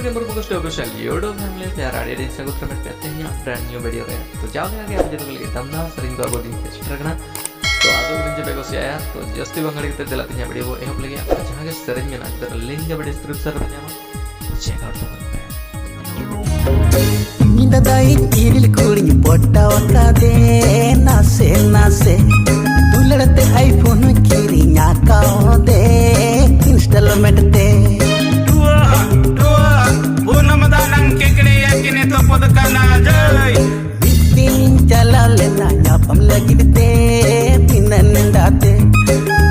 के berfokus di official YouTube family प्यार आड़े दिन से कुछ करते हैं brand new video है तो जाओगे आगे आप जरूर लगे तब ना sering बार बोली share करना तो आज वो दिन जब एक उसे आया तो जस्ट ही बंगाली के दिलाते हैं वीडियो ये हम लगे आप जहाँ के sering में ना इधर link जब description में जाना तो check out करते हैं निंदा दाई इरिल कुड़ी पोटा वका दे नासे नासे दुलड़ते आईफोन किरी न्याकाओ दे इंस्टॉलमेंट दे lagi dite pinan ndate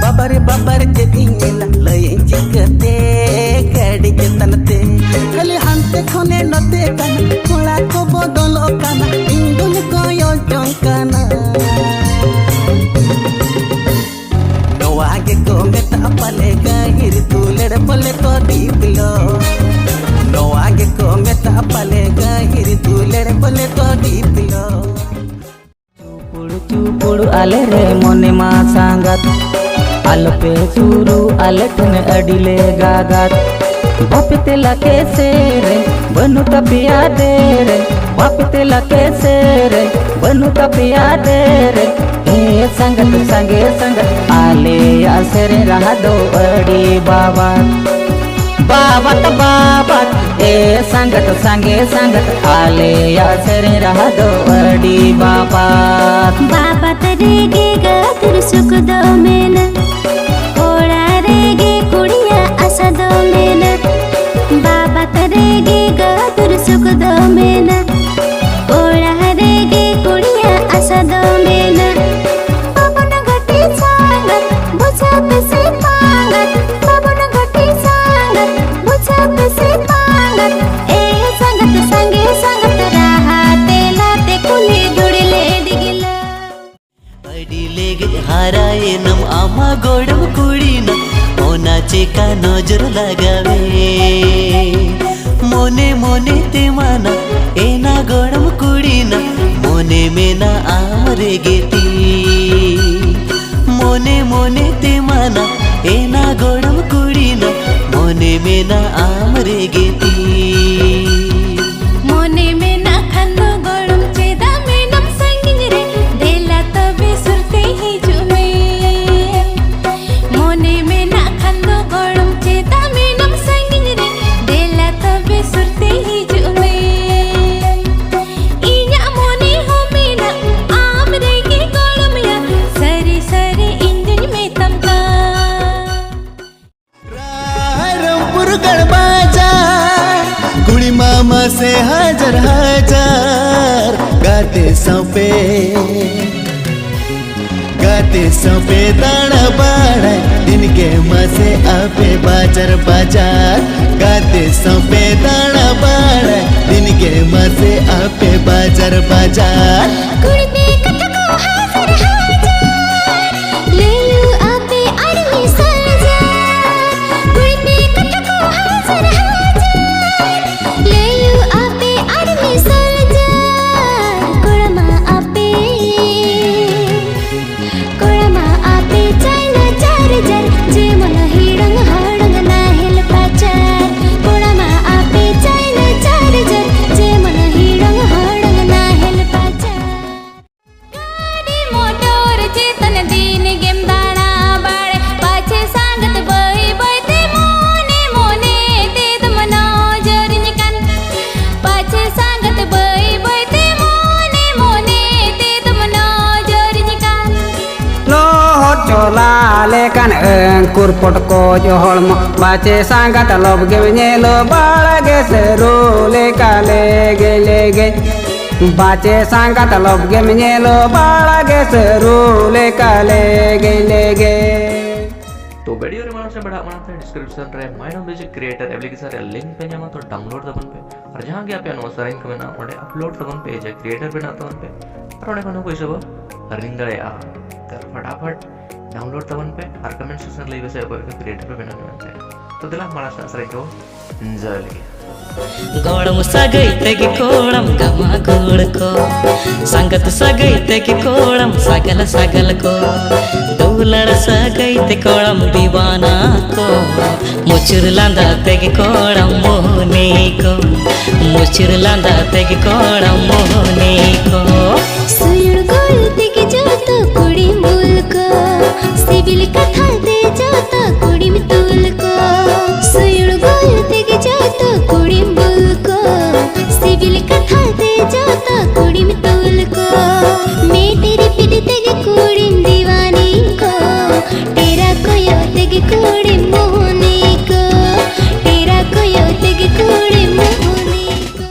babar jedinya lain jikate kadi ketanate kali hante khone note kana kola ko bodol kana indul ko yo jonkana no age ko meta palega hir tuled pole ko diplo no age ko meta palega hir tuled pole ko diplo चुपुड़ आले रे मोने मा सांगत अलपे चूरू अलटन अडिले गागत बापिते लके से रे बनु तपिया दे रे बापिते लके से रे बनु तपिया दे रे ए संगत संगे संगत आले आसरे रहा दो अड़ी बाबा बाबत बाबत ए संगत संगे संगत आले आसरे रहा दो अड़ी बाबा बाबत रेगे गातिर सुख दो मेना ओड़ा रेगे कुड़िया आशा दो मेना बाबत रेगे गातिर सुख दो मेना ओड़ा रेगे कुड़िया आशा दो मेना बाबन घटी सांगत बुझात से पांगत बाबन घटी सांगत बुझात से पांगत ए संगत संगे संगत रहा तेलाते कुली धुड़ले दिगिला अडिले हाराए नम आमा गोडम कुड़ीना ओनाचे का नजर लगावे मोने मोने ते माना एना गोडम कुड़ीना मोने मेना आमरे गेती मोने मोने ते माना एना गोडम कुड़ीना मोने मेना आमरे गेती मोने में ना खन्नो गोड़म चेदा में नम संगिन रे देला तबे सुरते ही जुमे मोने में ना खन्नो गोड़म चेदा में नम संगिन रे देला तबे सुरते ही जुमे इन्या मोने हो मेना आम रे के गोड़म या सरी सरी इंजन में तमका रायरंगपुर गढ़बाजार कुड़ी मामा से हजार हजार गाते सौंपे दाना बाड़ा दिन के मसे आपे बाजार बाजार गाते सौंपे दाना बाड़ा दिन के मसे आपे बाजार बाजार कुड़ते कटको हाजर हाजर ले लू आपे आदमी सरजार कुड़ते कटको हाजर हाजर ले लू आपे आदमी सरजार कुड़मा आपे चाइना चार जर जे मन हिडंग हाडंग ना हेल पाचार कुड़मा आपे चाइना चार जर जे मन हिडंग हाडंग ना हेल पाचार गाड़ी मोटर चेतन दिन गेम दाना बाड़े पाछे सांगत बई बई ते मोने मोने ते तमनो जरिन कान पाछे सांगत बई बई ते मोने मोने ते तमनो जरिन कान lohot colale kan engkur potko jo holmo bace sangat lob ge nyelo balage seru le kale ge bace sangat lob ge nyelo balage seru le kale ge तो वीडियो रे मानसे बड़ा मानते डिस्क्रिप्शन रे mind of the creator application रे link पे जामा तो download दबन पे और जहां के आप अनुसार इनकम ना ओडे अपलोड दबन पे जे क्रिएटर पे ना दबन पे और ओडे कोनो कोई सब रिंगड़े आ तर फटाफट डाउनलोड दबन पे और कमेंट सेक्शन ले वैसे कोई क्रिएटर पे बना बनते तो दिला हमारा ससरे को एंजॉय लगे गोड़म सगैते की कोड़म गमा गोड़ को संगत सगैते की कोड़म सगल सगल को दुलड़ सगई ते कोड़म दीवाना को मुचुर लांदा तेगे कोड़म मोहनी को मुचुर लांदा तेगे कोड़म मोहनी को सुयुड़ गोल तेगे जाता कुड़ी मूल को सिबिल कथा दे जाता कुड़ी में तूल को सुयुड़ गोल तेगे जाता कुड़ी मूल को सिबिल कथा दे जाता कुड़ी में तूल को मैं तेरी पिट तेगे कुड़ी दीवानी को तेरा कोयो तेगे कुड़ी मोहनी को तेरा कोयो तेगे कुड़ी मोहनी को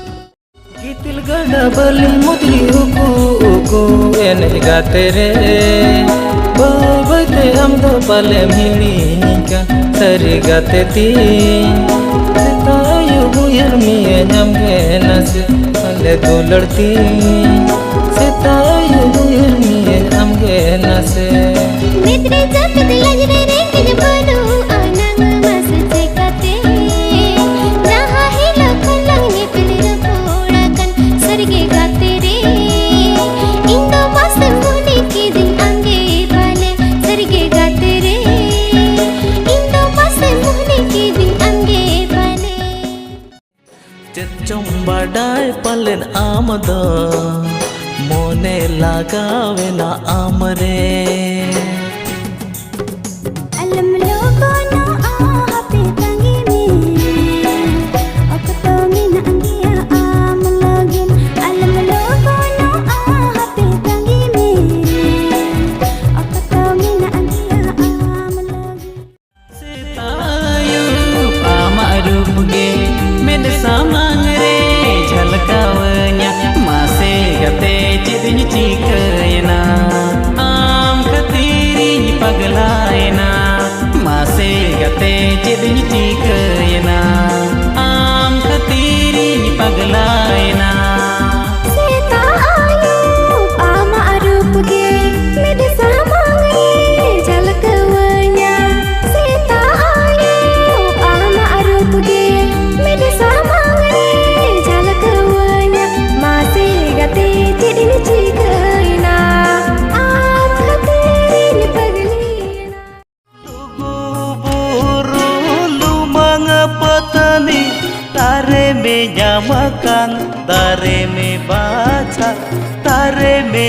गीतिल गड़ा बली मुदली उकू उकू एने गाते रे बबते हम दो पले मिलिका सरी गाते ती तायु बुयर मिए नमगे नसे अले दुलड़ती तायु बुयर मिए नमगे नसे मित्रे जब दिलजरे रे के बनो आनंग मस से काते जहां ही लखलंग ने पिलर फोड़ा कन सरगे गाते रे इंदो मस मुने के दिन अंगे वाले सरगे गाते रे इंदो मस मुने के दिन अंगे वाले चित्चम बड़ाई पलन आमद मोने लगावे ना आमरे अलम लोगों ना आते तंगी में अकतो मिन अंगिया आम लगिन अलम लोगों ना आते तंगी में अकतो मिन अंगिया आम लगिन सितायु पामारूप गे मेन सामांग रे झलकावnya मासे गते चिदिन चिकयना आम खतीरिन पगलायना मासे गते चिदिन चिकयना आम खतीरिन पगलायना सीता आयु पामा रूप गे मेरे सामांगे झलकवanya सीता आयु पामा रूप गे मेरे सामांगे झलकवanya मासे गते चिदिन चिकयना आम खतीरिन पगलीना buru lumang petani tare me jamakan tare me baca tare me